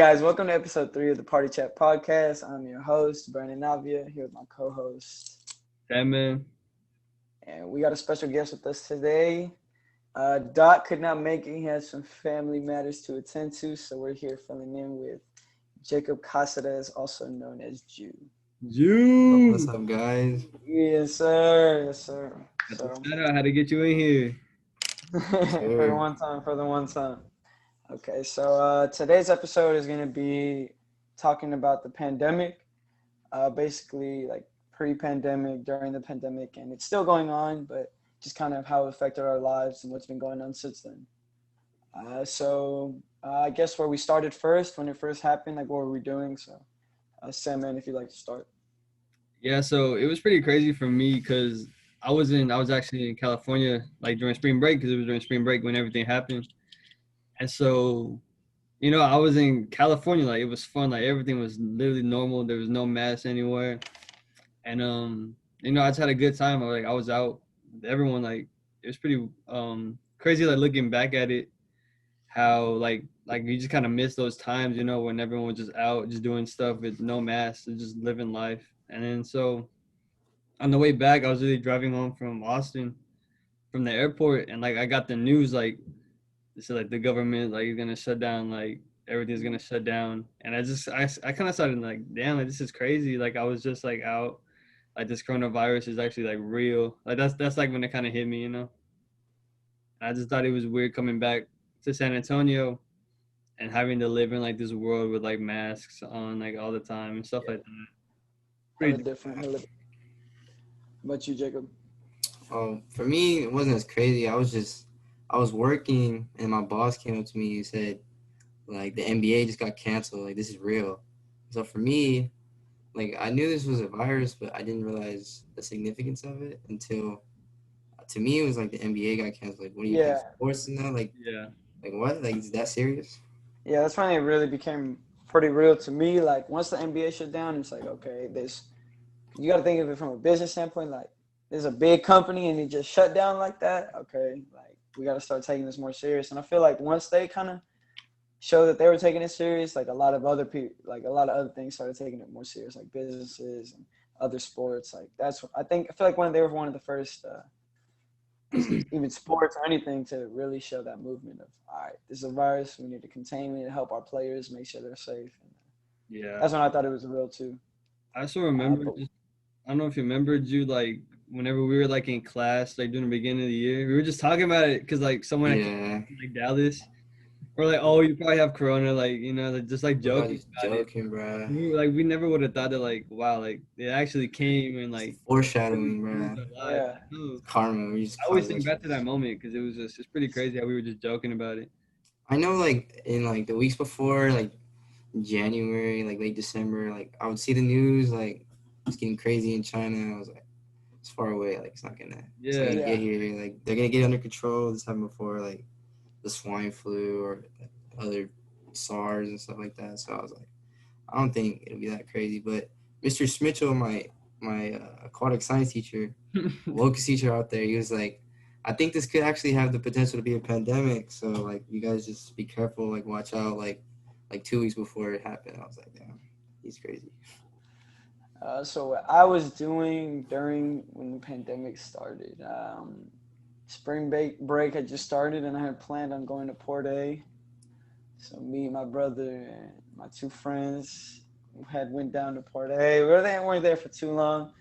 Guys, welcome to episode 3 of the Party Chat podcast. I'm your host, Brandon Navia, here with my co-host. Hey man. And we got a special guest with us today. Doc could not make it. He has some family matters to attend to, so we're here filling in with Jacob Casares, also known as Jew. What's You up, guys? Yes, sir. Yes, sir. got the So, shout out how to get you in here. for the Sure. one time, for the one time. Okay, so today's episode is going to be talking about the pandemic, basically like pre-pandemic, during the pandemic, and it's still going on, but just kind of how it affected our lives and what's been going on since then. I guess where we started first, when it first happened, like what were we doing? So, Sam, man, if you'd like to start. Yeah, so it was pretty crazy for me because I was actually in California like during spring break because it was during spring break when everything happened. And so, I was in California, like it was fun, like everything was literally normal. There was no mask anywhere. And I just had a good time. I was out with everyone, like it was pretty crazy like looking back at it, how like you just kind of miss those times, when everyone was just out, just doing stuff with no mask and just living life. And then so on the way back, I was really driving home from Austin from the airport, and like I got the news like they said like the government like is gonna shut down, like everything's gonna shut down. And I kind of started like, damn, like this is crazy. Like I was just like out, like this coronavirus is actually like real. Like that's like when it kind of hit me. I just thought it was weird coming back to San Antonio and having to live in like this world with like masks on like all the time and stuff Yeah, like that. hella Pretty. different. Hella. But you, Jacob? For me, it wasn't as crazy. I was working, and my boss came up to me and said, like, the NBA just got canceled. Like, this is real. So for me, like, I knew this was a virus, but I didn't realize the significance of it until, to me, it was like the NBA got canceled. Like, what do you think Yeah, sports and that? Yeah. Like what? Like, is that serious? yeah. That's when it really became pretty real to me. Like once the NBA shut down, it's like okay, this you got to think of it from a business standpoint. Like, there's a big company and it just shut down like that. Okay, like we got to start taking this more serious. And I feel like once they kind of show that they were taking it serious, like a lot of other people, like a lot of other things started taking it more serious, like businesses and other sports. Like that's I think I feel like they were one of the first, even sports or anything, to really show that movement of all right, this is a virus. We need to contain. We need to help our players, make sure they're safe. And Yeah. that's when I thought it was real too. I still remember But just I don't know if you remembered you like whenever we were like in class, like during the beginning of the year, we were just talking about it because like someone that came Yeah. from like Dallas, we're like, oh, you probably have corona, like like, just like We're all joking just about it. joking, bro. We never would have thought that like wow, like it actually came and It's the like foreshadowing, changed bro. our lives. yeah, No, Karma. We just I cause always think back to wishes. that moment because it was just it's pretty crazy how we were just joking about it. I know, like in like the weeks before, like January, like late December, like I would see the news, like it's getting crazy in China. I was like, it's far away, like it's not Yeah, gonna get yeah. here. Like they're gonna get under control. This happened before, like the swine flu or other SARS and stuff like that. So I was like, I don't think it'll be that crazy. But Mr. Smitchell, my aquatic science teacher, locus teacher out there, he was like, I think this could actually have the potential to be a pandemic. So like, you guys just be careful, like watch out, like 2 weeks before it happened. I was like, damn, he's crazy. So what I was doing during when the pandemic started, spring break had just started, and I had planned on going to Port A. So me, my brother, and my two friends had went down to Port A. Weren't there for too long.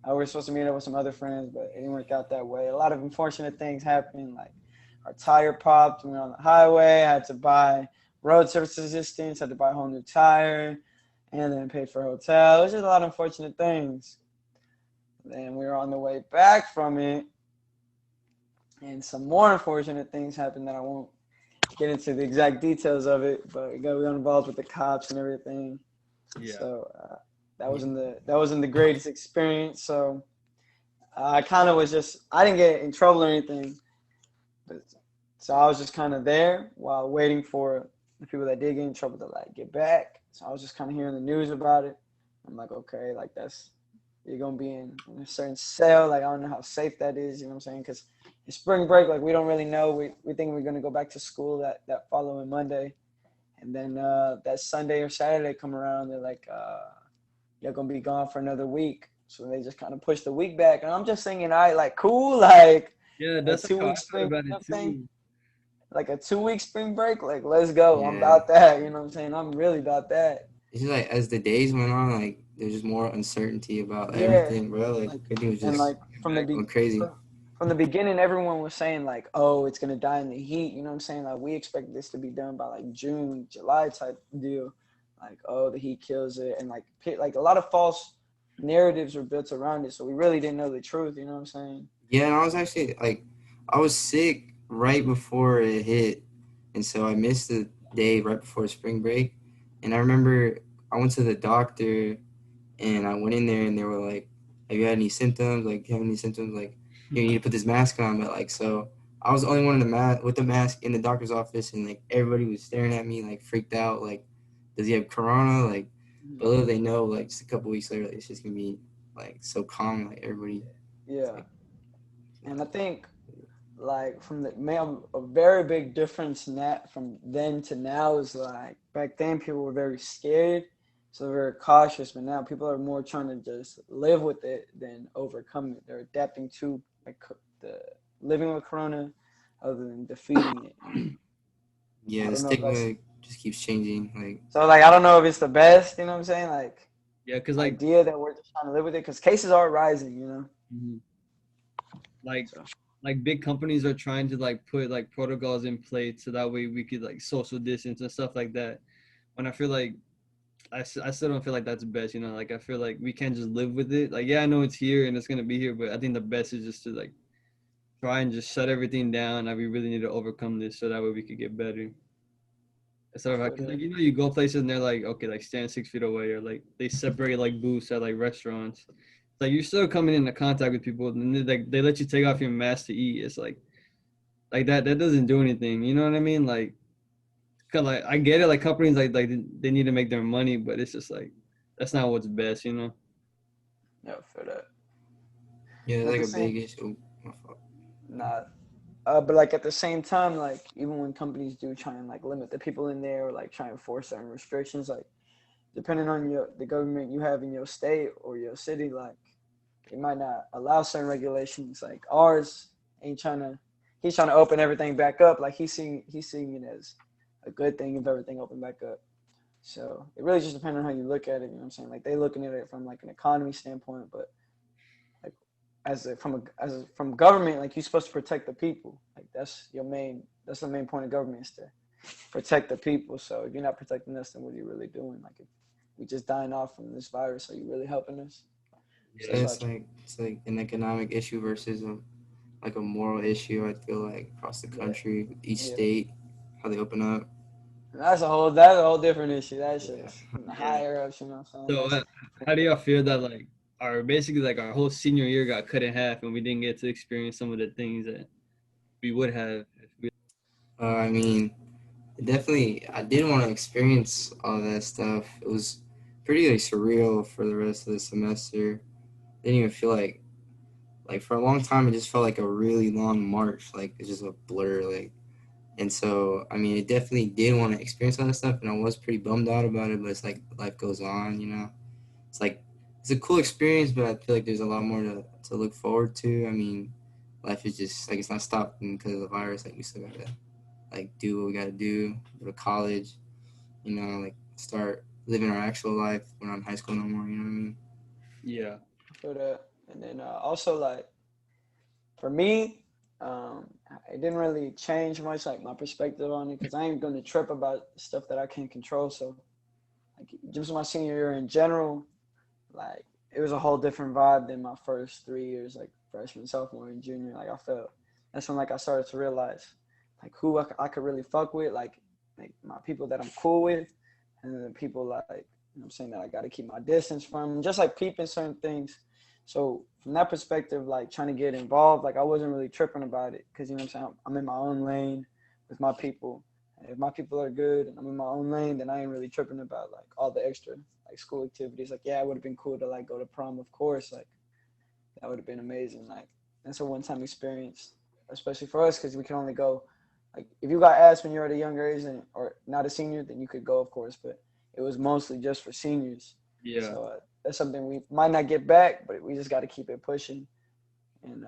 We were supposed to meet up with some other friends, but it didn't work out that way. A lot of unfortunate things happened, like our tire popped. We were on the highway. I had to buy road surface resistance. Had to buy a whole new tire, and then paid for a hotel. It was just a lot of unfortunate things. Then we were on the way back from it, and some more unfortunate things happened that I won't get into the exact details of it, but we got involved with the cops and everything. yeah, So that wasn't the greatest experience. So I kind of was just I didn't get in trouble or anything, but so I was just kind of there while waiting for the people that did get in trouble to like get back. So I was just kind of hearing the news about it. I'm like, okay, like that's you're gonna be in a certain cell. Like I don't know how safe that is. You know what I'm saying? Because it's spring break. Like we don't really know. We think we're gonna go back to school that following Monday, And then that Sunday or Saturday come around, they're like, you're gonna be gone for another week. So they just kind of push the week back, and I'm just thinking, I like cool, like Yeah, a that's like two how I week feel spring about it break thing, too. like a 2 week spring break. Like let's go. I'm Yeah. about that. You know what I'm saying? I'm really about that. It's just like as the days went on, like there's just more uncertainty about Yeah, everything, bro. Like like everything was and just like going crazy. from the beginning, everyone was saying like, oh, it's gonna die in the heat. You know what I'm saying? Like we expect this to be done by like June, July type deal. Like oh, the heat kills it, and like a lot of false narratives were built around it. So we really didn't know the truth. You know what I'm saying? Yeah, and I was actually like, I was sick right before it hit, and so I missed the day right before spring break. And I remember I went to the doctor, and I went in there, and they were like, "Have you had any symptoms? Like, you have any symptoms? Like, you need to put this mask on." But like, so I was the only one in the with the mask in the doctor's office, and like everybody was staring at me, like freaked out, like, "Does he have corona?" Like, but little they know, like, just a couple weeks later, like, it's just gonna be like so calm, like everybody. It's Yeah, like, and I think like from the man, a very big difference from then to now is like back then people were very scared, so they're very cautious, but now people are more trying to just live with it than overcome it. They're adapting to like the living with corona other than defeating it. yeah, I the don't know if that's stigma just keeps changing. Like, so like I don't know if it's the best, you know what I'm saying? Like Yeah, cause like, idea that we're just trying to live with it because cases are rising, you know. mhm, like So like big companies are trying to like put like protocols in place so that way we could like social distance and stuff like that. When I feel like I still don't feel like that's the best, you know. Like I feel like we can't just live with it. Like yeah, I know it's here and it's gonna be here, but I think the best is just to like try and just shut everything down. That we really need to overcome this so that way we could get better. I Instead of like, feel 'cause, that. like you know, you go places and they're like, okay, like stand 6 feet away, or like they separate like booths at like restaurants. Like you're still coming into contact with people, and then like they let you take off your mask to eat. It's like that doesn't do anything. You know what I mean? Like, 'cause, like I get it. Like companies like they need to make their money, but it's just like that's not what's best. You know? Yeah, I feel that. yeah, it's At like the a same, big issue. My fault. nah, but like at the same time, like even when companies do try and like limit the people in there or like try and force certain restrictions, like depending on the government you have in your state or your city, like they might not allow certain regulations. Like ours ain't trying to, he's trying to open everything back up. Like he's seeing it as a good thing if everything opened back up. So it really just depends on how you look at it. You know what I'm saying? Like they looking at it from like an economy standpoint, but like from government, like you're supposed to protect the people. Like that's the main point of government is to protect the people. So if you're not protecting us, then what are you really doing? Like if we just dying off from this virus, are you really helping us? So Yeah, that's why I it's like an economic issue versus like a moral issue. I feel like across the yeah, country, each yeah. state, how they open up. That's a whole different issue. That's Yeah, just from the Yeah. higher ups, you know what I'm saying? So That's how do y'all feel that like our basically like our whole senior year got cut in half and we didn't get to experience some of the things that we would have if we I mean, definitely, I did want to experience all that stuff. It was pretty like surreal for the rest of the semester. Didn't even feel like for a long time it just felt like a really long march. Like it's just a blur. Like, and so I mean, I definitely did want to experience all that stuff, and I was pretty bummed out about it. But it's like life goes on, you know. It's like it's a cool experience, but I feel like there's a lot more to look forward to. I mean, life is just like it's not stopping because of the virus. Like we still gotta like do what we gotta do, go to college, you know, like start living our actual life. We're not in high school no more. You know what I mean? yeah. for that. And then also like for me, it didn't really change much like my perspective on it because I ain't gonna trip about stuff that I can't control. So like just my senior year in general, like it was a whole different vibe than my first 3 years, like freshman, sophomore, and junior. Like I felt that's when like I started to realize like who I could really fuck with, like my people that I'm cool with, and then the people like you know what I'm saying that I got to keep my distance from, just like peeping certain things. So from that perspective, like trying to get involved, like I wasn't really tripping about it because you know what I'm saying I'm in my own lane with my people. And if my people are good and I'm in my own lane, then I ain't really tripping about like all the extra like school activities. Like, yeah, it would have been cool to like go to prom, of course. Like, that would have been amazing. Like, that's a one-time experience, especially for us because we can only go like if you got asked when you're at a younger age and or not a senior, then you could go, of course. But it was mostly just for seniors. Yeah. So that's something we might not get back, but we just got to keep it pushing. And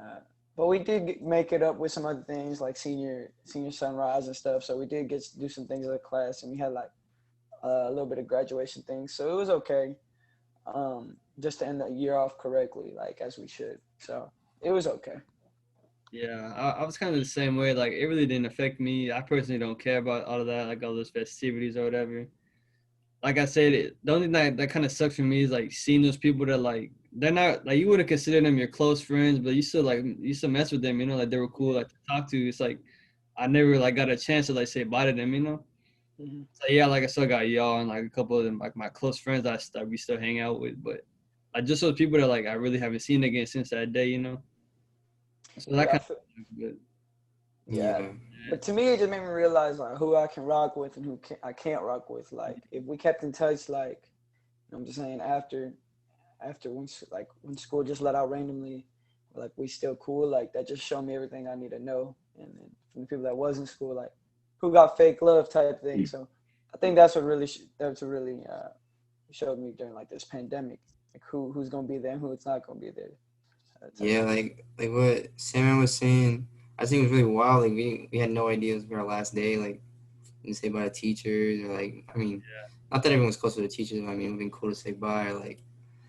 but we did make it up with some other things like senior sunrise and stuff. So we did get to do some things as a class, and we had like a little bit of graduation things. So it was okay, just to end the year off correctly, like as we should. So it was okay. Yeah, I was kind of the same way. Like, it really didn't affect me. I personally don't care about all of that, like all those festivities or whatever. Like I said, the only thing that kind of sucks for me is like seeing those people that like they're not like you would have considered them your close friends, but you still mess with them. You know, like they were cool, like to talk to. It's like I never like got a chance to like say bye to them. You know. Hmm. So yeah, like I still got y'all and like a couple of them, like my close friends that we still hang out with, but like just those people that like I really haven't seen again since that day. You know. So that Yeah, kind of good. yeah. Yeah. But to me, it just made me realize like who I can rock with and I can't rock with. Like if we kept in touch, like I'm just saying after when school just let out randomly, like we still cool. Like that just showed me everything I need to know. And then from the people that was in school, like who got fake love type thing. So I think that's what really showed me during like this pandemic, like who's gonna be there and who's not gonna be there. Type Yeah, thing. like what Samuel was saying, I think it was really wild. Like we had no idea it was our last day. Like didn't say bye to teachers or like I mean, not that everyone's close with the teachers. But I mean, it would have been cool to say bye. Or, like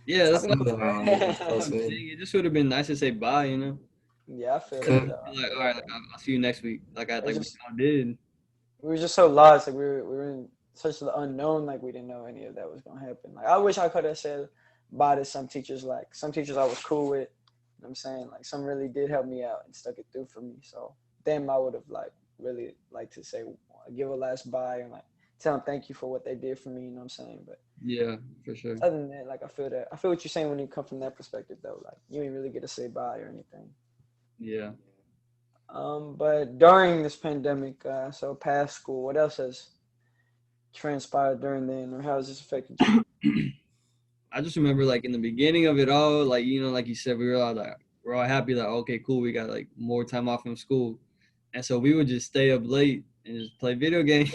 Yeah, that's some what of them I was close I'm with. saying. It just would have been nice to say bye. You know. Yeah, I feel that Could though. Be I like, feel all right, that like, though. I'll see you next week. It's Like we just all did. we were just so lost. Like we were in such the unknown. Like we didn't know any of that was gonna happen. Like I wish I could have said bye to some teachers. Like some teachers I was cool with. You know what I'm saying, like some really did help me out and stuck it through for me. So them I would have like really liked to say give a last bye and like tell them thank you for what they did for me. You know what I'm saying? But Yeah, for sure. other than that, like I feel what you're saying when you come from that perspective though. Like you ain't really get to say bye or anything. Yeah. But during this pandemic, so past school, what else has transpired during then, or how has this affected you? I just remember like in the beginning of it all, like like you said, we're all happy that okay, cool, we got like more time off from school, and so we would just stay up late and just play video games.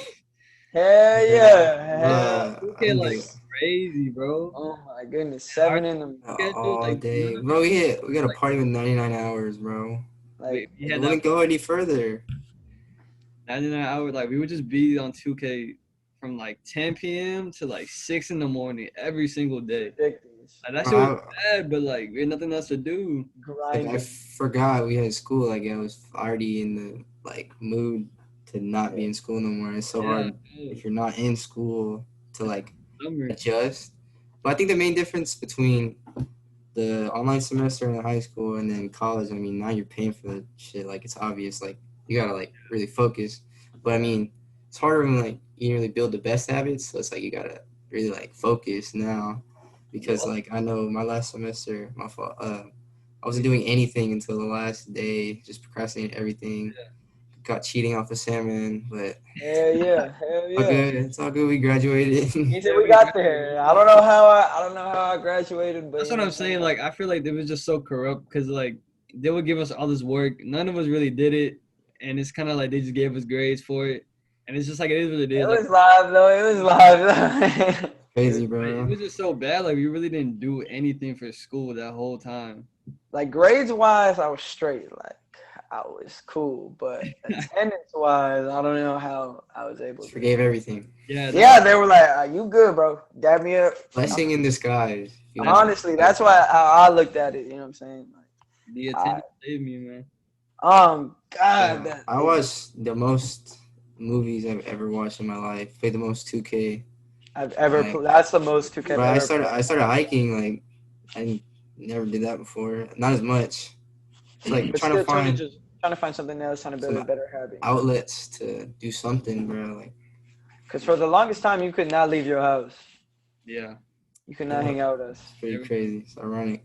Hell yeah, yeah, hell. bro. We I get can like do it crazy, bro. Oh my goodness, Our 7 in the schedule, all like none day, of bro. We got a like party with 99 hours, bro. like we It had that wouldn't go any further. 99 hours, like we would just be on 2K from like 10 p.m. to like 6 in the morning every single it's day. ridiculous. Like that Bro, shit was bad, but like we had nothing else to do. I Grinding. forgot we had school. Like I was already in the like mood to not Yeah. be in school no more. It's so Yeah, hard if you're not in school to like summer. adjust. But I think the main difference between the online semester in high school and then college, I mean, now you're paying for the shit. Like it's obvious. Like you gotta like really focus. But I mean, it's harder when like you really build the best habits. So it's like you gotta really like focus now, because Yeah. like I know my last semester, my fault. I wasn't doing anything until the last day, just procrastinating everything. Got cheating off of salmon, but Hell yeah. Hell all yeah. good. It's all good. We graduated. He said Yeah, we we got graduated. there. I don't know how I graduated, but That's you what know what I'm I'm saying. saying. Like I feel like it was just so corrupt because like they would give us all this work, none of us really did it, and it's kind of like they just gave us grades for it, and it's just like it is what it is. It Like was live though. It was live though. Crazy, it bro. was just so bad. Like we really didn't do anything for school that whole time. Like grades wise, I was straight. Like I was cool, but attendance wise, I don't know how I was able Just to. forgave everything. Yeah, Yeah, they were like, "You good, bro? Dab me up." Blessing in disguise. If you want Honestly, that's why I looked at it. You know what I'm saying? Like, the I, attendance saved me, man. God, Yeah, that I watched the most movies I've ever watched in my life. Played the most 2K. I've ever Like, played. That's the most 2K I've bro, ever played. I started hiking. Like, I never did that before. Not as much. It's like But trying to still, find trying to find something else, trying to build some a better habit. You know? outlets to do something, bro. Like, Because for the longest time, you could not leave your house. Yeah. You could not yeah, hang out with us. it's pretty crazy. It's ironic.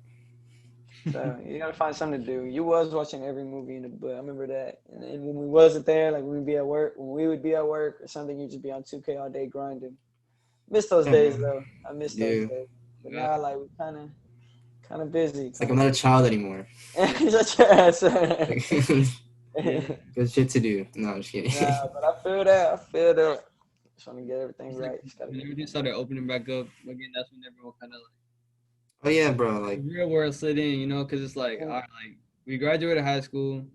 So you gotta find something to do. You was watching every movie in the book. I remember that. And then when we wasn't there, like when we would be at work or something, you'd just be on 2K all day grinding. Miss those Yeah, days man. though. I miss those Dude, days. But Yeah. now like we kind of busy, it's like kind I'm of not a busy. child anymore. Shut your ass. Like, Good shit to do. No, I'm just kidding. Nah, but I feel that. I feel that. Trying to get everything It's like right. Just gotta when get everything everything started opening back up again, that's when everyone kind of Oh yeah, bro. like Like the real world slid in, you know, because it's like, right. all right, like we graduated high school.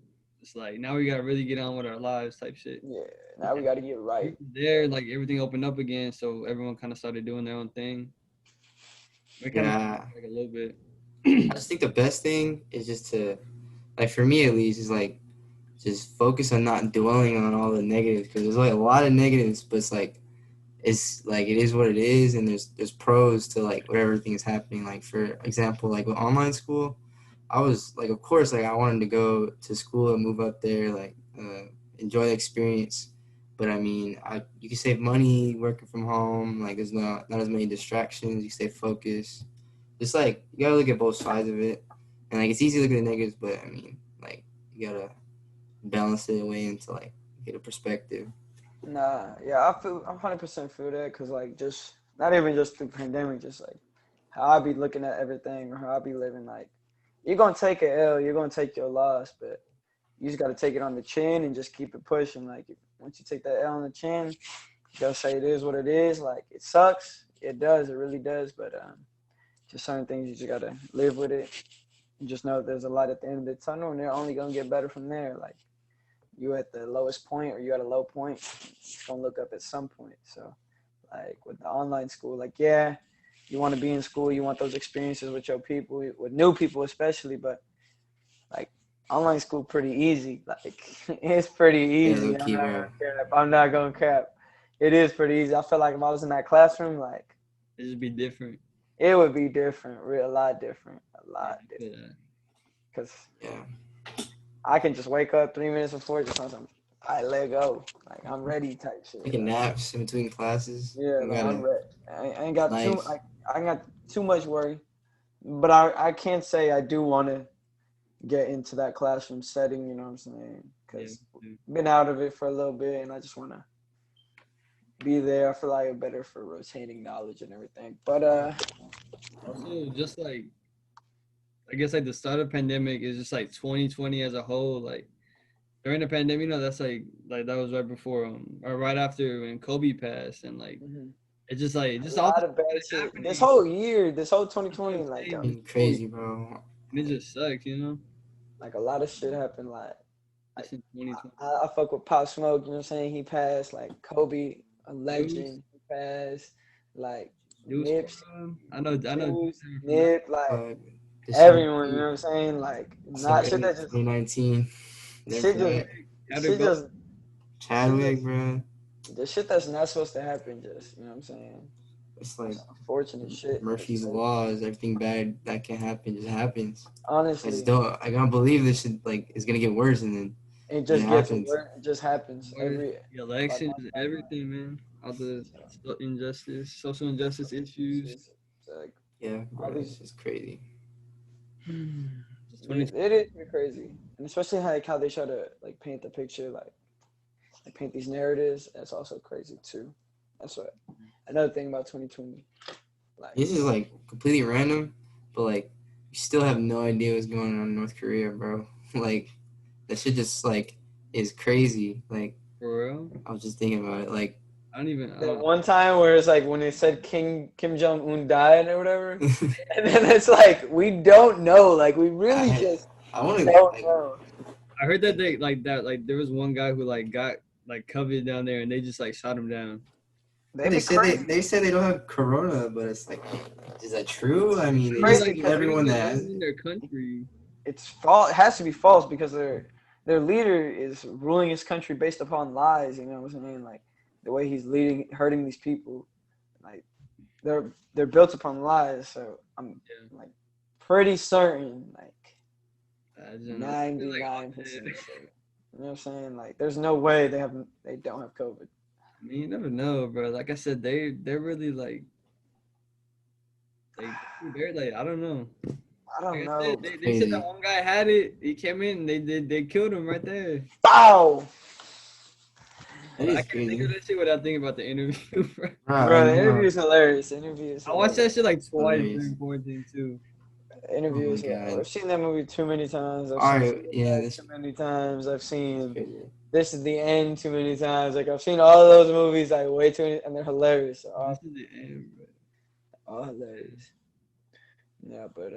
It's like now we gotta really get on with our lives, type shit. Yeah, now we gotta get We right. were there, like everything opened up again, so everyone kind of started doing their own thing. We kind of yeah, like a little bit. I just think the best thing is just to, like, for me at least, is like just focus on not dwelling on all the negatives, because there's like a lot of negatives, but it's like it is what it is, and there's pros to like whatever thing's happening. Like for example, like with online school, I was like, of course, like I wanted to go to school and move up there, like enjoy the experience. But I mean, you can save money working from home. Like there's not as many distractions. You stay focused. Just like you gotta look at both sides of it, and like it's easy to look at the negatives, but I mean, like you gotta balance it away into like get a perspective. Nah, yeah, I'm 100% feel that because like just not even just the pandemic, just like how I be looking at everything or how I be living. Like you're gonna take a L, you're gonna take your loss, but you just gotta take it on the chin and just keep it pushing. Like once you take that L on the chin, you gotta say it is what it is. Like it sucks, it does, it really does, but just certain things you just gotta live with it. You just know there's a light at the end of the tunnel, and they're only gonna get better from there. Like you at the lowest point or you at a low point, it's gonna look up at some point. So like with the online school, like yeah, you want to be in school, you want those experiences with your people, with new people especially, but like online school pretty easy. Like it's pretty Yeah, low easy. I'm key, not bro. gonna cap. I'm not gonna cap. It is pretty easy. I feel like if I was in that classroom, like It just be different. it would be different, a lot different, a Yeah, lot different. yeah. Cause Yeah, I can just wake up 3 minutes before, just on some, I let go, like I'm ready type shit. taking naps in between classes. Yeah, You like I'm gotta. ready. I ain't It's got too, nice. I ain't got too much worry, but I can't say I do want to get into that classroom setting. You know what I'm saying? Yeah. Because Yeah. been out of it for a little bit, and I just want to be there. I feel like I'm better for retaining knowledge and everything. But Also, just like I guess like the start of pandemic is just like 2020 as a whole. Like during the pandemic, you know, that's like that was right before or right after when Kobe passed, and like mhm. it's just like A just all lot this of bad started shit. This happening. whole year, this whole That's what 2020, I'm like saying. This Been whole crazy, bro. and it just sucks, you know. a lot of shit happened. Like Just in 2020. I fuck with Pop Smoke, you know what I'm saying? He passed, like Kobe, a Juice, legend, he passed, like Juice, Nips, I know Juice, from Nip, like But this young everyone, you know dude, what I'm saying? Like not shit sorry, that just 2019. They're shit just back. Chadwick, had to shit go. just shit Chadwick, just bro. the shit that's not supposed to happen just, you know what I'm saying? It's like It's unfortunate shit. Murphy's laws. Everything bad that can happen just happens. I just Honestly, don't. I can't believe this shit like is gonna get worse, and then it when it just gets happens, worse. It just happens Or every the like elections, month by month. everything, man. All the So, injustice, social injustice issues. it's like yeah, all bro, these it's just crazy. Just it, 2020. it is pretty crazy. And especially like how they try to like paint the picture like paint these narratives. That's also crazy too. That's what another thing about 2020. Like, This is like completely random, but like you still have no idea what's going on in North Korea, bro. Like that shit just like is crazy. Like For real. I was just thinking about it. Like I that don't one time where it's like when they said Kim Jong Un died or whatever, and then it's like we don't know. Like we really I just I want to don't like know. I heard that like they like that like there was one guy who like got like COVID down there and they just like shot him down. They they be said crazy. they said they don't have corona, but it's like, is that true? I mean, It's they He's just crazy like killed because spreading everyone it that all has in it. their country. it's false. It has to be false because their leader is ruling his country based upon lies. You know what I'm saying? Like the way he's leading, hurting these people. Like they're built upon lies. So I'm Yeah. like pretty certain, like I don't know. It's like all 99% dead. certain. You know what I'm saying? Like there's no way they don't have COVID. I mean, you never know, bro. Like I said, they're really like they're like I don't know. I Like don't I said, know. they said that Crazy. one guy had it. He came in. They killed him right there. Bow, That I is can't think of crazy. that shit without thinking about the interview, bro. Bro, I bro. The interview know. is hilarious. The interview is I watched that hilarious. shit like It's twice hilarious. during quarantine too. Interview Oh my as well. god. I've seen that movie too many times. I've All seen right, yeah, Fleabag too many times. I've this seen crazy. This Is the End too many times. Like I've seen all of those movies like way too many, and they're hilarious. They're This is the end, bro. all hilarious. Yeah, but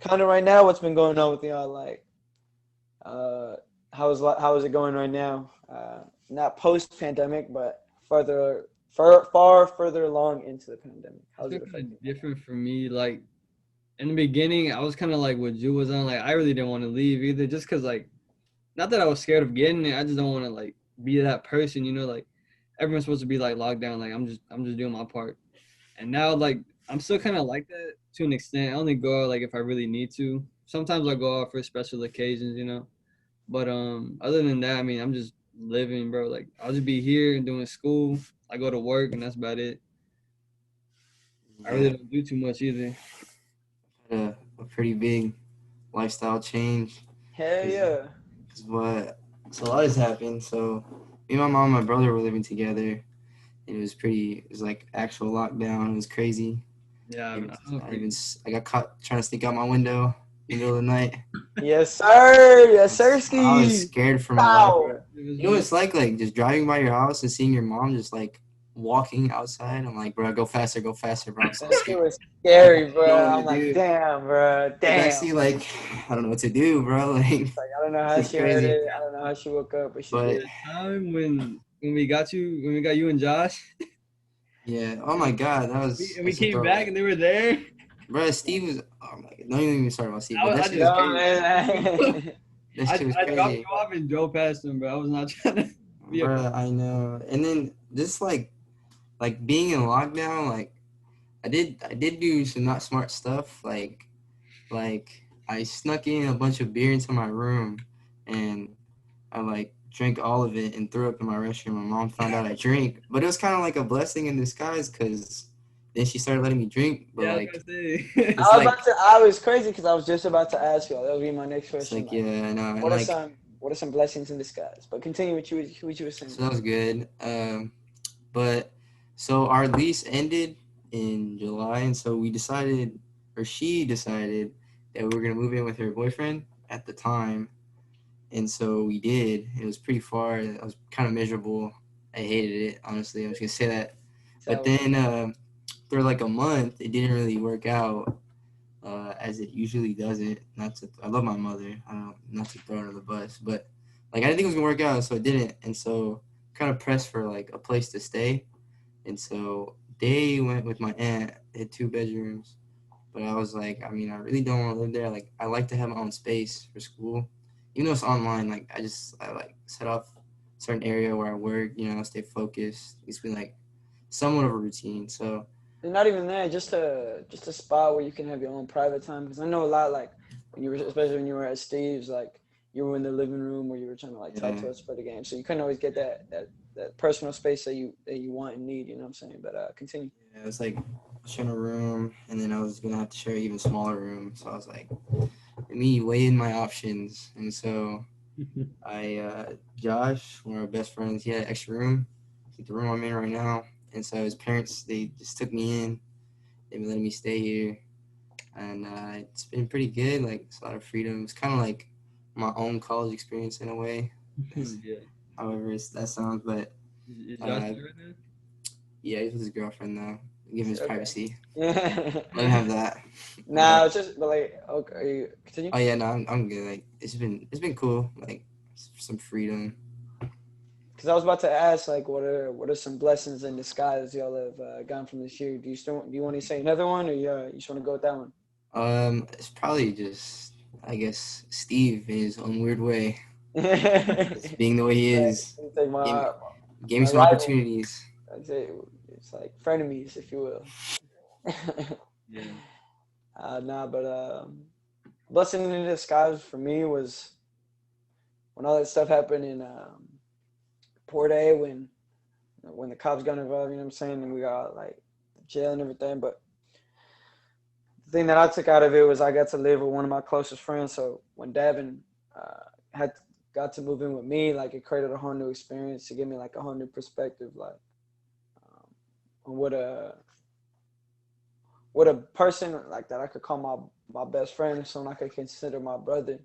kind of right now, what's been going on with y'all? Like, uh, how is it going right now? Not post pandemic, but far further along into the pandemic. It's How's been it kind affecting? of different for me. Like in the beginning, I was kind of like what Jew was on. Like I really didn't want to leave either, just cause like not that I was scared of getting it. I just don't want to like be that person, you know. Like everyone's supposed to be like locked down. Like I'm just doing my part. And now like I'm still kind of like that to an extent. I only go out like if I really need to. Sometimes I go out for special occasions, you know. But other than that, I mean, I'm just living, bro. Like I'll just be here and doing school. I go to work and that's about it. I really Yeah, don't do too much either. had a pretty big lifestyle change Hell because yeah. what so a lot has happened. So me, my mom, and my brother were living together. It was like actual lockdown. It was crazy. Yeah, Even I don't I even freaking. I got caught trying to sneak out my window in the middle of the night. Yes, sir. I Yes, sir. was, I was Ski. scared for my life, bro. Bow. It was You know what me. it's like just driving by your house and seeing your mom just like walking outside. I'm like, bro, go faster, bro. I'm so That shit scared. was I scary, don't know bro. what to I'm like, do. damn, bro. It's Damn. actually like I don't know what to do, bro. Like Like, I don't know this how is she heard crazy. it. I don't know how she woke up, but she But did. Time when we got you and Josh, yeah, oh my god, we that's a came back throwback. and they were there. Bro, Steve was oh my god, don't even start about Steve, but I that shit was just No, crazy. man. That I shit was dropped crazy. you off and drove past him, bro. I was not trying to be a. Bro, I know. And then just like being in lockdown, like I did do some not smart stuff, like I snuck in a bunch of beer into my room and I like drank all of it and threw up in my restroom. My mom found out I drank, but it was kind of like a blessing in disguise because then she started letting me drink. But Yeah, I was like, gonna say. it's like, I was crazy because I was just about to ask you. That would be my next it's question. like, Like, yeah, I know, and like, what are some blessings in disguise? But continue what you were saying. so that was good. But so our lease ended in July, and so we decided, or she decided, that we were gonna move in with her boyfriend at the time, and so we did. It was pretty far. It was kind of miserable. I hated it, honestly. I was gonna say that, but So, then for like a month, it didn't really work out as it usually doesn't. Not to, I love my mother. I don't, not to throw her under the bus, but like I didn't think it was gonna work out, so it didn't, and so kind of pressed for like a place to stay, and so they went with my aunt. They had 2 bedrooms, but I was like, I mean, I really don't want to live there. Like I like to have my own space for school, even though it's online. Like I like set off a certain area where I work. Stay focused. It's been like somewhat of a routine. So and not even that, just a spot where you can have your own private time. Because I know a lot, like when you were, especially when you were at Steve's, like you were in the living room where you were trying to like talk yeah, to us for the game, so you couldn't always get that personal space that you want and need. You know what I'm saying? But continue. yeah, it was like sharing a room, and then I was gonna have to share an even smaller room. So I was like, let me weigh in my options, and so Josh, one of our best friends, he had an extra room, like the room I'm in right now, and so his parents they just took me in. They've been letting me stay here, and it's been pretty good. Like it's a lot of freedom. It's kind of like my own college experience in a way. That's, Yeah. however, that sounds, but Is Josh uh, there right now? yeah, he's with his girlfriend now. Give him his Okay. privacy. Let him have that. Nah, But it's just but like okay, continue. oh yeah, no, I'm good. Like it's been cool. Like some freedom. Because I was about to ask, like, what are some blessings in disguise y'all have gotten from this year? Do you want to say another one, or you just want to go with that one? It's probably just I guess Steve in his own weird way, just It's being the way he is. like Gave me, my gave me my some rival. opportunities. I'd say it's like frenemies, if you will. Yeah. Nah, but blessing in disguise for me was when all that stuff happened in Port A when the cops got involved. You know what I'm saying? And we got like jail and everything, but the thing that I took out of it was I got to live with one of my closest friends. So when Davin had got to move in with me, like it created a whole new experience to give me like a whole new perspective, like um, on with a person like that I could call my best friend or someone I could consider my brother.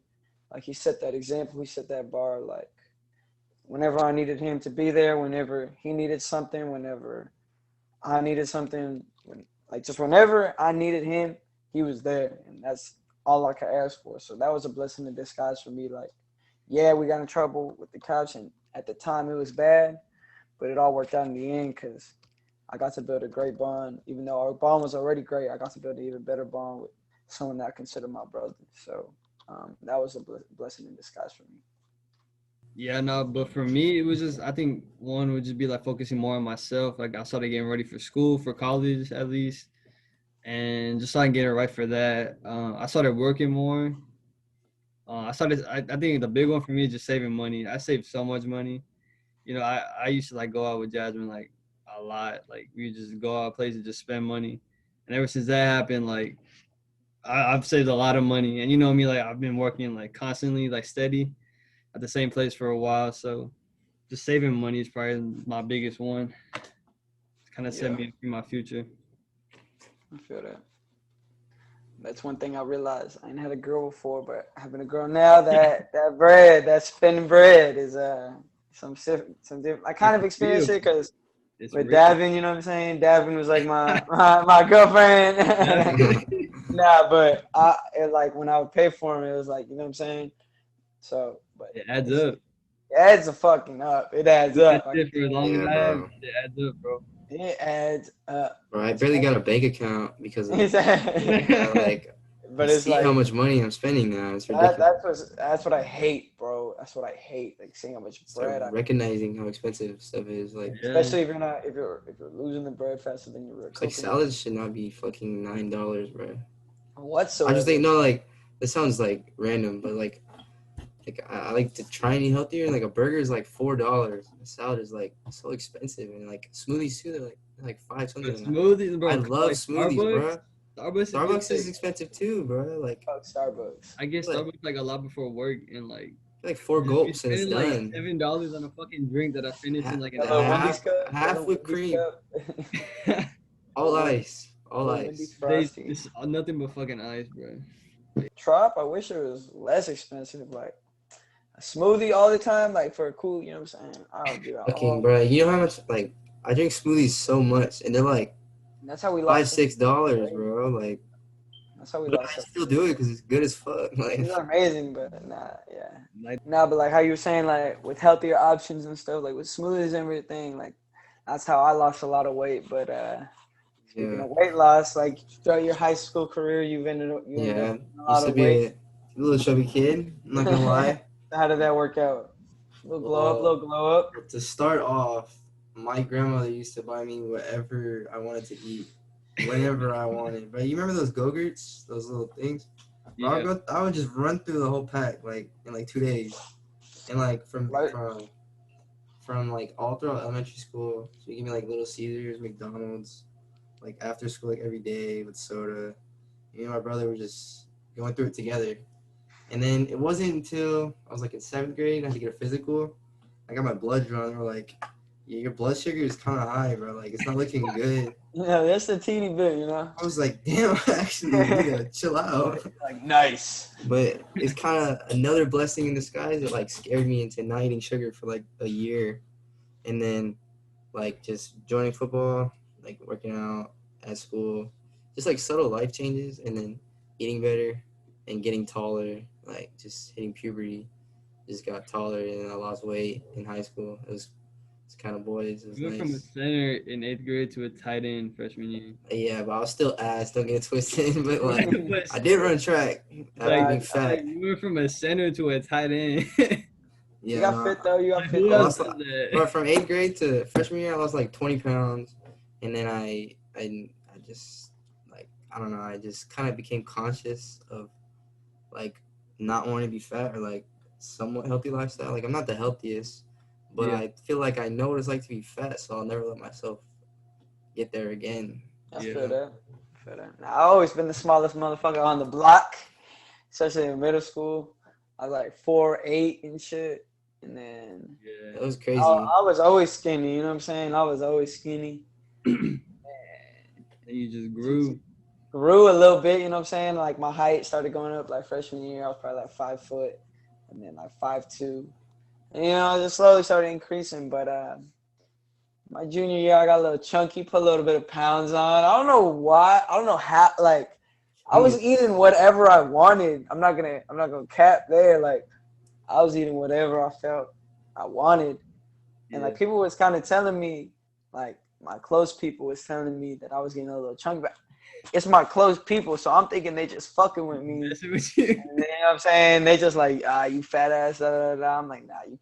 Like he set that example, he set that bar. Like whenever I needed him to be there, whenever he needed something, whenever I needed something, like just whenever I needed him, he was there, and that's all I could ask for. So that was a blessing in disguise for me. Like, yeah, we got in trouble with the cops, and at the time it was bad, but it all worked out in the end because I got to build a great bond. Even though our bond was already great, I got to build an even better bond with someone that I consider my brother. So that was a blessing in disguise for me. Yeah, no, but for me, it was just, I think one would just be like focusing more on myself. Like I started getting ready for school, for college at least, and just started getting right for that. I started working more. I think the big one for me is just saving money. I saved so much money. I used to like go out with Jasmine like a lot. Like we just go out places, just spend money. And ever since that happened, like I've saved a lot of money. And you know me, like I've been working like constantly, like steady at the same place for a while. So just saving money is probably my biggest one. It's kind of set Yeah, me up for my future. I feel that. That's one thing I realized. I ain't had a girl before, but having a girl now, that bread, that spending bread is some different. I kind It's of real. experienced it because It's with real. Davin, you know what I'm saying. Davin was like my girlfriend. Nah, but like when I would pay for him, it was like you know what I'm saying. So, but It adds it's up. it adds a fucking up. It adds Doing that up. I can shit for as tell long as Yeah, I have, bro. it adds up, bro. you. It adds up. Bro, I It's barely got a bank account because of that. Like, I but it's see how like much money I'm spending now. It's that. ridiculous. That's what I hate, bro. That's what I hate. Like seeing how much Start bread I, recognizing how expensive stuff is. Like, Yeah. especially if you're not if you're losing the bread faster than you're it's like recouping it salads should not be fucking $9, bro. I just think whatsoever. no, like this sounds like random, but like I like to try and eat healthier. And like a burger is like $4. A salad is like so expensive, and like smoothies too. They're like five But something. smoothies, I bro, love like smoothies, bro. Starbucks is just Starbucks is like, expensive too, bro. Like, Fuck Starbucks. I get like, Starbucks like a lot before work, and like like four just be gulps and it's spending like done. $7 on a fucking drink that I finished in Ha- like an That little hour. Wendy's half cup. That half little whipped Wendy's cream, cup. all Little Wendy's, ice, all little Wendy's ice. frosty. It's nothing but fucking ice, bro. Trop. I wish it was less expensive. Like a smoothie all the time, like for a cool. You know what I'm saying? I would do that Fucking, all. bro, you know how much like I drink smoothies so much, and they're like And that's how we five, lost so much $6, weight. bro. Like, That's how we but lost I so still much do it weight. because it's good as fuck. These Like, are amazing, but nah, yeah. Like, Nah, but like how you were saying, like with healthier options and stuff, like with smoothies and everything, like that's how I lost a lot of weight. But speaking yeah, of weight loss, like throughout your high school career, you ended up yeah. gaining a lot Used to of be weight. a little chubby kid. I'm not gonna lie. How did that work out? Little glow up, Well, little glow up. to start off, my grandmother used to buy me whatever I wanted to eat, whenever I wanted. But you remember those Go-Gurts, those little things? Bro, yeah, I would just run through the whole pack like in like 2 days, and like Like, from like all throughout elementary school. So you give me like Little Caesars, McDonald's, like after school, like every day with soda. Me and my brother were just going through it together. And then it wasn't until I was like in seventh grade, I had to get a physical. I got my blood drawn. We're like, yeah, your blood sugar is kind of high, bro. Like, it's not looking good. that's the teeny bit, you know. I was like, damn, I actually need to chill out. Like nice. But it's kind of another blessing in disguise. It like scared me into not eating sugar for like a year. And then like just joining football, like working out at school, just like subtle life changes, and then eating better and getting taller, like just hitting puberty, just got taller, and I lost weight in high school. It's kind of boys. It was we went from a nice. center in 8th grade to a tight end freshman year. Yeah, but I was still ass. Don't get it twisted. But like, But I did still, run track after like, being like fat. we went from a center to a tight end. You Yeah, got no, fit though. You got Like, fit who I though. else lost. does that? But from 8th grade to freshman year, I lost like 20 pounds, and then I just like I don't know. I just kind of became conscious of like not wanting to be fat or like somewhat healthy lifestyle. Like I'm not the healthiest, but Yeah, I feel like I know what it's like to be fat, so I'll never let myself get there again. That's You yeah. feel know? that. Feel that. Now, I always been the smallest motherfucker on the block, especially in middle school. I was like 4'8" and shit, and then That was I, crazy. I was always skinny. You know what I'm saying? I was always skinny. And you just grew. grew a little bit, you know what I'm saying? Like my height started going up like freshman year. I was probably like 5 foot, and then like 5'2". And, I just slowly started increasing. But my junior year, I got a little chunky, put a little bit of pounds on. I don't know why. I don't know how. Like I was eating Jeez. whatever I wanted. I'm not gonna cap there. Like I was eating whatever I felt I wanted, and Yeah. like people was kind of telling me, like my close people was telling me that I was getting a little chunky. But it's my close people, so I'm thinking they just fucking with me. Messing with you. And you know what I'm saying? They just like, you fat ass, da, da, da. I'm like, nah, you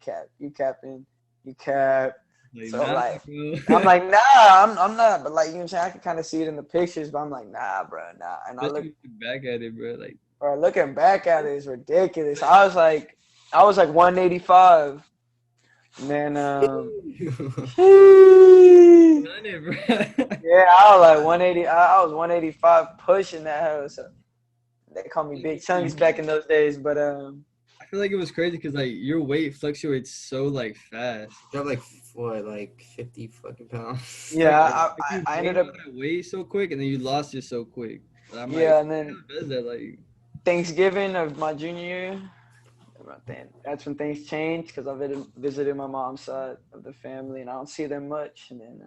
capping, you cap. Like, So nah, like, I'm bro. like, nah, I'm not. But like, you know what I'm saying? I can kind of see it in the pictures, but I'm like, nah, bro, nah. And Especially when you back at it, bro. Like, or looking back at it is ridiculous. I was like 185, and then sheesh. done it, bro. Yeah, I was like 180. I was 185 pushing that house. So they called me Big Chunks back in those days, but I feel like it was crazy because like your weight fluctuates so like fast. Dropped like what, like 50 fucking pounds. yeah, Like I, you I ended gained up all that weight so quick and then you lost it so quick. And I'm like, yeah, and then how does that? Like, Thanksgiving of my junior year, that's when things changed because I visited my mom's side of the family and I don't see them much, and then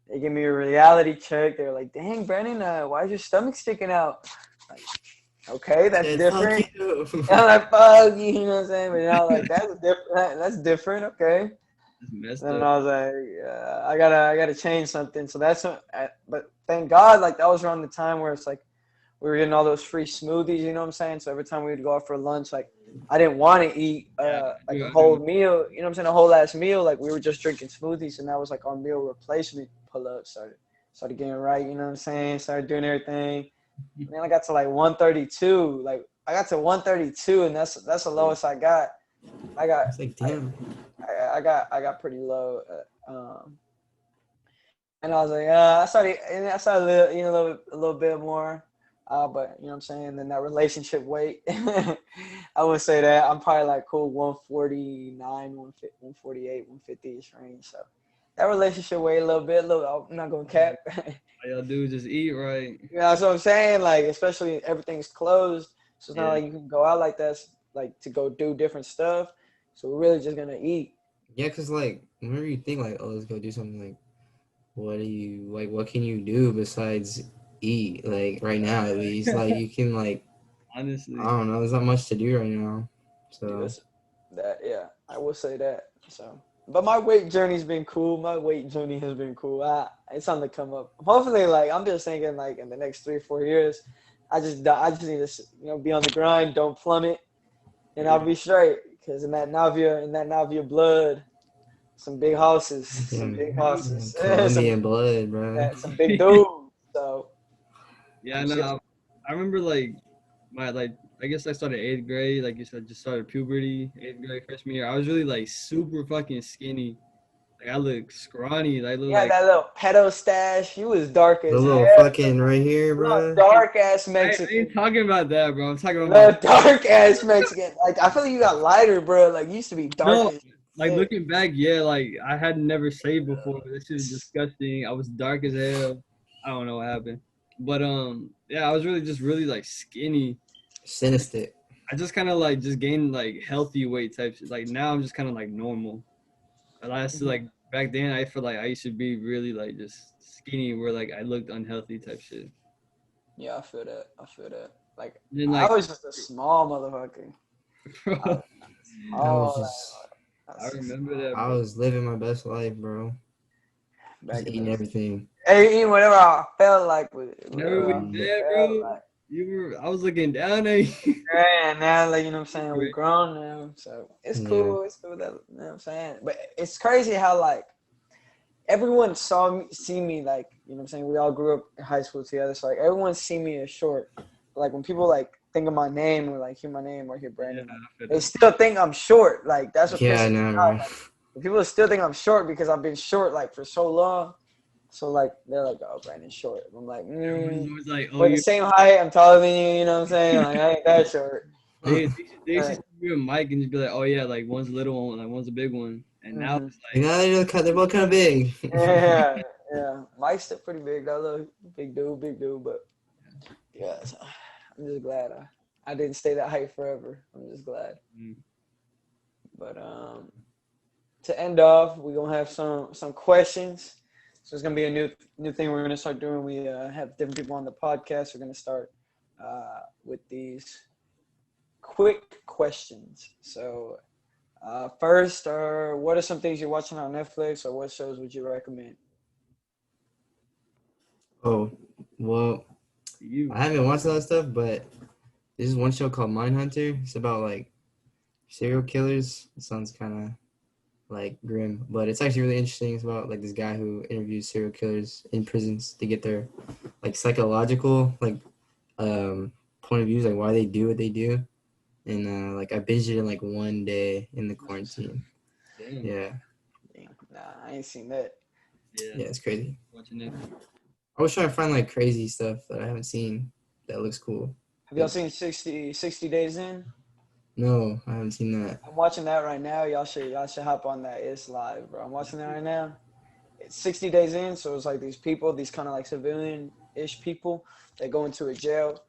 they give me a reality check. They're like, "Dang, Brandon, why is your stomach sticking out?" Like, okay, that's Said, fuck different. you. And I'm like, "Fuck you," you know what I'm saying? But now, like, that's different. That's different. Okay. it's messed And up. I was like, I gotta change something. So that's what, but thank God, like that was around the time where it's like we were getting all those free smoothies. You know what I'm saying? So every time we would go out for lunch, like I didn't want to eat Yeah, like a I do. whole meal. You know what I'm saying? A whole ass meal. Like we were just drinking smoothies, and that was like our meal replacement. Pull up started getting right. You know what I'm saying? Started doing everything. And then I got to like 132. Like I got to 132, and that's the lowest I got. I got It's like, I, damn. I got pretty low. And I was like, I started a little bit more. But you know what I'm saying? Then that relationship weight, I would say that I'm probably like cool 149, 148, 150-ish range. So that relationship weight a little bit, I'm not gonna cap. All y'all do is just eat right. That's what I'm saying. Like, especially everything's closed, so it's not Yeah. like you can go out like that, like to go do different stuff. So we're really just gonna eat. Yeah, cause like whenever you think like, oh, let's go do something, like, what can you do besides eat? Like right now, at least, like you can like, I Honestly. don't know, there's not much to do right now. Yeah, So yeah, I will say that. So, but my weight journey's been cool. My weight journey has been cool. It's on the come up. Hopefully, like I'm just thinking, like in the next 3 or 4 years, I just need to, be on the grind, don't plummet, and I'll be straight. Because in that Navia blood, some big houses, some yeah, big houses, some Colombian blood, bro. some big dudes. So Yeah, I'm just gonna, no, I remember like my like I guess I started eighth grade, like you said, just started puberty, eighth grade freshman year. I was really like super fucking skinny. Like I look scrawny. Like I look yeah, like that little pedo stash. You was dark The as little hell. fucking right here, Little bro. dark ass I Mexican. ain't talking about that, bro. I'm talking about my Little dark ass Mexican. Like I feel like you got lighter, bro. Like you used to be dark no. as Like shit. looking back, yeah, like I had never shaved before. This shit is disgusting. I was dark as hell. I don't know what happened, but yeah, I was really just really like skinny. Sinister. I just kind of like just gained like healthy weight type shit. Like now I'm just kind of like normal. And I used to like back then I feel like I used to be really like just skinny where like I looked unhealthy type shit. Yeah, I feel that. I feel that. Like And then I like was just a small motherfucker. I bro, was I was small. just, I I was just remember that, I bro. was living my best life, bro. Just back in eating those. everything. Hey, eating whatever I felt like with Whenever whatever I we Mm. did, felt bro, like. you were I was looking down at you. Yeah, and now, like, you know what I'm saying, we grown now, so it's Yeah. cool. It's cool that, you know what I'm saying. But it's crazy how like everyone see me like, you know what I'm saying. We all grew up in high school together, so like everyone see me as short. Like when people like think of my name or like hear my name or hear Yeah, Brandon, like I feel they that. still think I'm short. Like that's what Yeah, I pisses me know, off. bro. Like, people still think I'm short because I've been short like for so long. So like they're like, oh, Brandon's short. I'm like, Everybody's always like, oh, we're the you. same height. I'm taller than you. You know what I'm saying? Like I ain't that short. They used to But, see you and Mike and just be like, oh yeah, like one's a little one, like one's a big one, and now mhm. it's You like, know, they're both kind of big. Yeah, yeah. Mike's still pretty big. That little big dude, but Yeah, so I'm just glad I didn't stay that height forever. I'm just glad. Mm. But to end off, we're gonna have some questions. So it's gonna be a new thing we're gonna start doing. We have different people on the podcast. We're gonna start with these quick questions. So first, what are some things you're watching on Netflix, or what shows would you recommend? Oh, well, You. I haven't watched a lot of stuff, but there's one show called Mindhunter. It's about like serial killers. It sounds kind of like grim, but it's actually really interesting. It's about like this guy who interviews serial killers in prisons to get their like psychological point of views, like why they do what they do. And like I binged it in like one day in the quarantine. Damn. Yeah, Damn, nah, I ain't seen that. yeah, it's crazy. Watching it. I was trying to find like crazy stuff that I haven't seen that looks cool. Have y'all seen 60 Days In? No, I haven't seen that. I'm watching that right now. Y'all should hop on that. It's live, bro. I'm watching that right now. It's 60 Days In, so it's like these people, these kind of like civilian-ish people, they go into a jail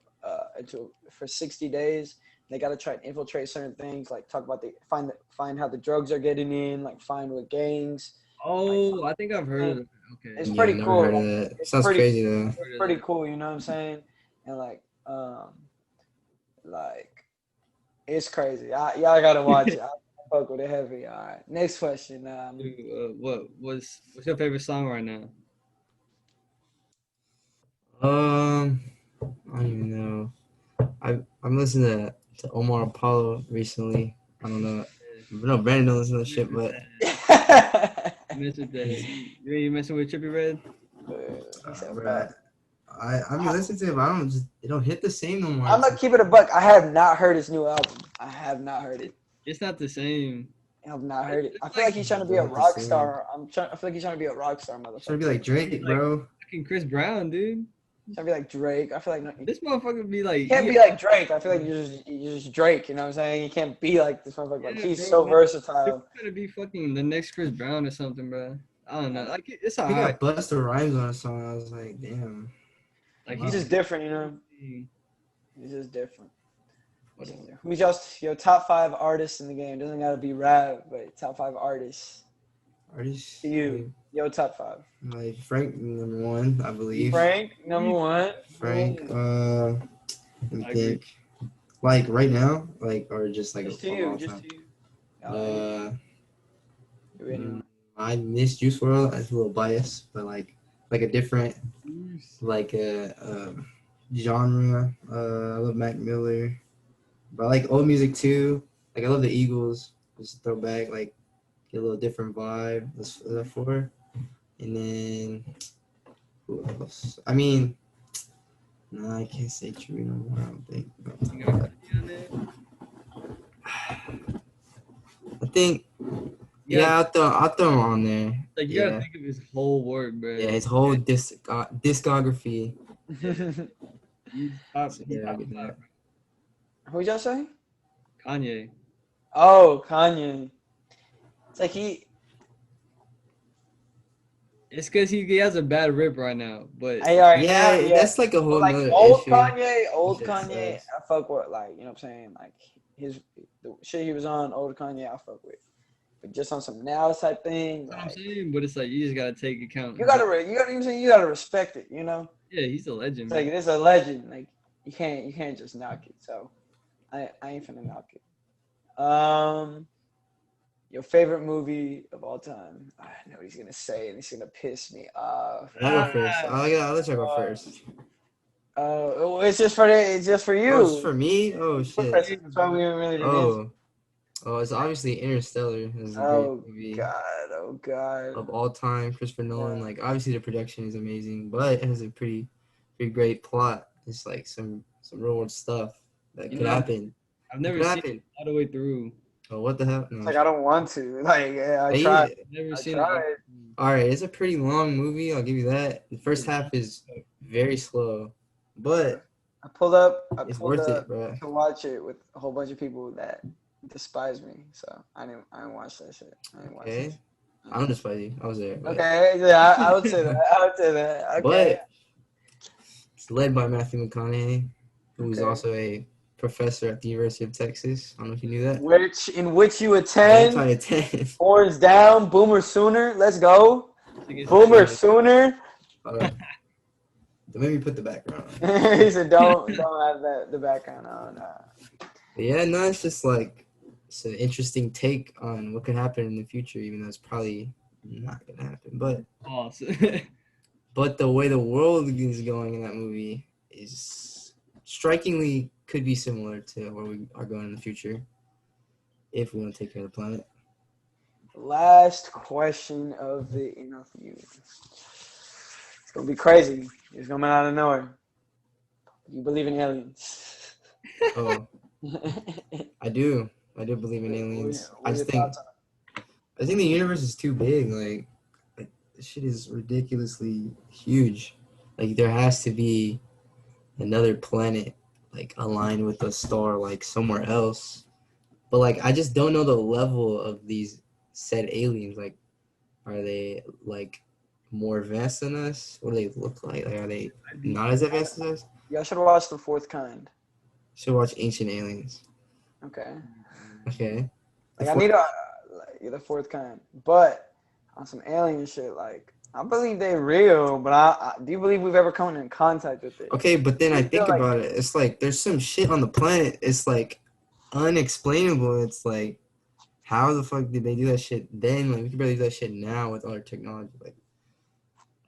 for 60 days. They got to try and infiltrate certain things, like talk about find how the drugs are getting in, like find what gangs. Oh, I think I've heard of it. Okay. It's Yeah, pretty never cool. heard of that. It's Sounds pretty, crazy though. it's pretty cool. You know what I'm saying? And like it's crazy. Y'all gotta watch it. I fuck with it heavy. All right. Next question. What's your favorite song right now? I don't even know. I'm listening to Omar Apollo recently. I don't know. No, Brandon don't listen to that shit, but Mess with that. You ain't messing with Trippie Red? He said, bruh, I mean listening to it, but it don't hit the same no more. I'm gonna keep it a buck. I have not heard his new album. I have not heard it. It's not the same. I have not heard it. I It's feel like he's trying to be a not the rock same. star. I feel like he's trying to be a rock star, Trying to motherfucker. be like Drake, bro. Fucking Chris Brown, dude. He's trying to be like Drake. I feel like you This motherfucker be like. can't be like Drake. I feel like you're just Drake. You know what I'm saying? You can't be like this motherfucker. Like Yeah, he's bro, so man. versatile. He's gonna be fucking the next Chris Brown or something, bro. I don't know. Like it's He alright. got Busta Rhymes on a song. I was like, damn. Like He's just different, you know. He- He's just different. What is Who's your top 5 artists in the game? Doesn't gotta be rap, but top 5 artists. Artists. To you, your top 5. Like Frank number 1, I believe. Frank number 1. Frank. Let me I think. Like right now, like or just like Just a to you. long Just time. to you. Mm, I miss Juice WRLD. That's a little biased, but like a different like genre. I love Mac Miller, but I like old music too. Like I love the Eagles. Just throw back, like get a little different vibe. That's that for. And then who else? I mean, no, I can't say True no more. I don't think. You got Kanye on there? I think. Yeah, I'll throw him on there. Like you gotta think of his whole work, bro. Yeah, his whole discography. He's top, So, he's yeah, I'll top get five, that. Who'd y'all say? Kanye. Oh, Kanye. It's like It's because he has a bad rip right now, but Yeah, that's like a whole like nother old issue. Old Shit Kanye, sucks. I fuck with, like, you know what I'm saying? Like the shit he was on, old Kanye, I fuck with. But just on some now type thing, that's what I'm like, saying. But it's like you just gotta take account. you gotta respect it, you know? Yeah, he's a legend. It's like Man. this is a legend. Like you can't just knock it. So I ain't finna knock it. Your favorite movie of all time? I know what he's gonna say, and he's gonna piss me off. I'll go first. I'll let you go first. It's just for you. Oh, it's for me? Oh shit. That's why we really didn't answer. Oh, it's obviously Interstellar. It's a Oh great movie God. of all time. Christopher Nolan. Like obviously the production is amazing, but it has a pretty great plot. It's like some real world stuff that could happen. I've never seen it all the way through. Oh, what the hell? No. It's like I don't want to. Like I Hey, tried. Never I seen tried. it. All right, it's a pretty long movie. I'll give you that. The first half is very slow, but I pulled up worth it, bro. to watch it with a whole bunch of people that despise me. So I didn't watch that shit. I didn't watch that shit. I'm just fighting. I was there. But, Okay, yeah, I would say that. Okay. but led by Matthew McConaughey, who is Okay. also a professor at the University of Texas. I don't know if you knew that. In which you That's attend. why I attend. Horns down. Boomer Sooner. Let's go. It's Boomer like- Sooner. Hold up. Don't make me put the background on. He said, "Don't have the background on." But yeah, no, it's just like it's an interesting take on what could happen in the future, even though it's probably not gonna happen. But the way the world is going in that movie is strikingly could be similar to where we are going in the future if we want to take care of the planet. Last question of the interview. It's gonna be crazy. It's gonna be out of nowhere. You believe in aliens? Oh, I do. I do believe in aliens. What are your thoughts on it? I think the universe is too big. Like this shit is ridiculously huge. Like there has to be another planet like aligned with a star like somewhere else. But like I just don't know the level of these said aliens. Like are they like more advanced than us? What do they look like? Like are they not as advanced as us? Y'all should watch The Fourth Kind. Should watch Ancient Aliens. Okay. Okay. Like I need The Fourth Kind, but on some alien shit, like I believe they're real, but I do you believe we've ever come in contact with it? Okay, but then I think like- about it. It's like there's some shit on the planet. It's like unexplainable. It's like how the fuck did they do that shit then? Like we can barely do that shit now with all our technology. Like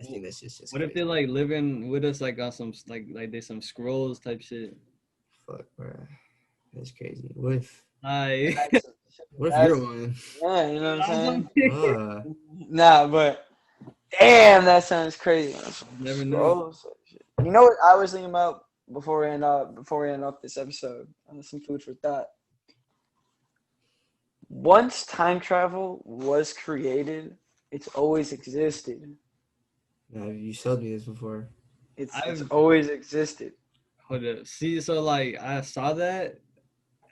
I think that's just What if they like living with us like on some like there's some scrolls type shit? fuck, bro. That's crazy. What if That's- you're one? Yeah, you know what I'm saying? Uh, But damn, that sounds crazy. Never know. You know what I was thinking about before we end off this episode? Some food for thought. Once time travel was created, it's always existed. now, you showed me this before. It's I've- always existed. Hold up. See, so like I saw that,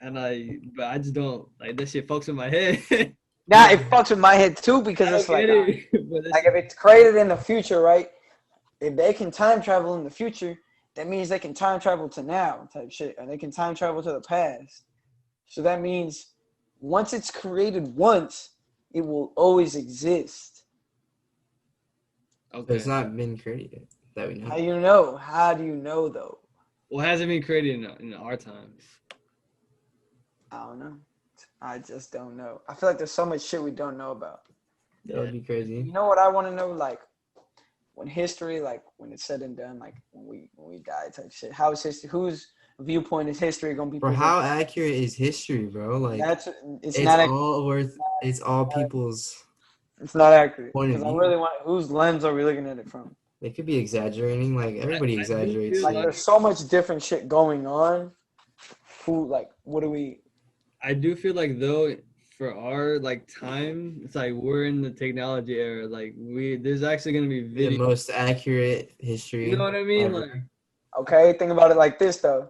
but I just don't like that shit fucks with my head. Now it fucks with my head too because I it's don't like, get it, but like if it's created in the future, right? If they can time travel in the future, that means they can time travel to now type shit, and they can time travel to the past. So that means once it's created once, it will always exist. But okay. it's not been created that we How know. you know? How do you know though? Well, hasn't been created in our time. I don't know. I just don't know. I feel like there's so much shit we don't know about. That would be crazy. You know what I want to know? Like when history, like when it's said and done, like when we die type shit. How is history? Whose viewpoint is history gonna be? Bro, how accurate is history, bro? Like It's it's not. all worth. It's all people's. It's not accurate. Point of Because I view. really want. Whose lens are we looking at it from? They could be exaggerating. Like everybody I do exaggerates. feel Like shit. there's so much different shit going on. Who like? What do we? I do feel like though for our like time, it's like we're in the technology era. Like there's actually gonna be The video. most accurate history. You know what I mean? ever. Like Okay, think about it like this though.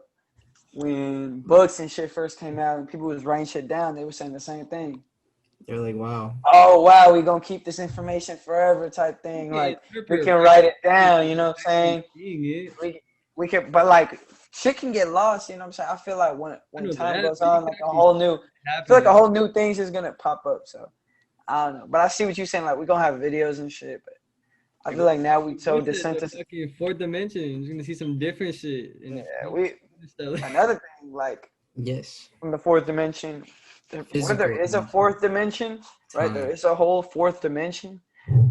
When books and shit first came out and people was writing shit down, they were saying the same thing. They're like, wow. Oh wow, we gonna keep this information forever type thing. Like we can write it down, you know what I'm saying? Seeing it. We can, but like shit can get lost, you know what I'm saying? I feel like when know time that, goes but you on, can like a actually whole new, I feel like a happening. whole new things is gonna pop up. So I don't know, but I see what you're saying. Like we're gonna have videos and shit, but I feel like now we so What's it, the desensitized. fucking fourth dimension. You're gonna see some different shit. Yeah, we Like, another thing like Yes. from the fourth dimension. What if there Physical is a dimension. fourth dimension, right? There Time. is a whole fourth dimension,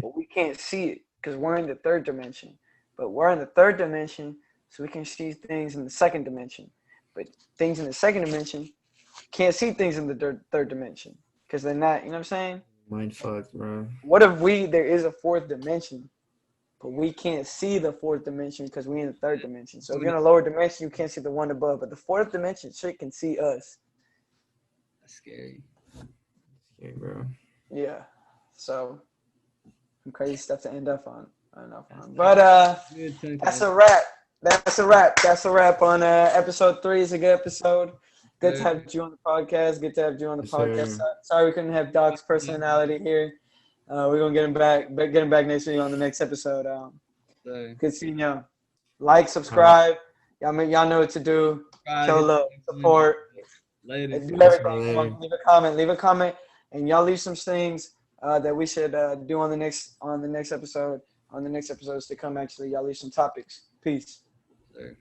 but we can't see it because we're in the third dimension. But we're in the third dimension, so we can see things in the second dimension. But things in the second dimension can't see things in the third dimension because they're not. You know what I'm saying? Mind fucked, bro. What if there is a fourth dimension, but we can't see the fourth dimension because we're in the third dimension? So if you're in a lower dimension, you can't see the one above, but the fourth dimension shit can see us. that's scary. Scary, bro. Yeah. So some crazy stuff to end up on. But Good that's a wrap. That's a wrap on episode 3. It's a good episode. Good to have you on the podcast. Good to have you on the Yes, podcast. sir. Sorry we couldn't have Doc's personality here. We're gonna get him back next week on the next episode. So, Good seeing you. Like, subscribe. Y'all know what to do. Show Hit love, the support. later. Do Catch everything. y'all Come later. on, leave a comment, and y'all leave some things that we should do on the next episode. On the next episodes to come, actually, y'all leave some topics. Peace. Sir.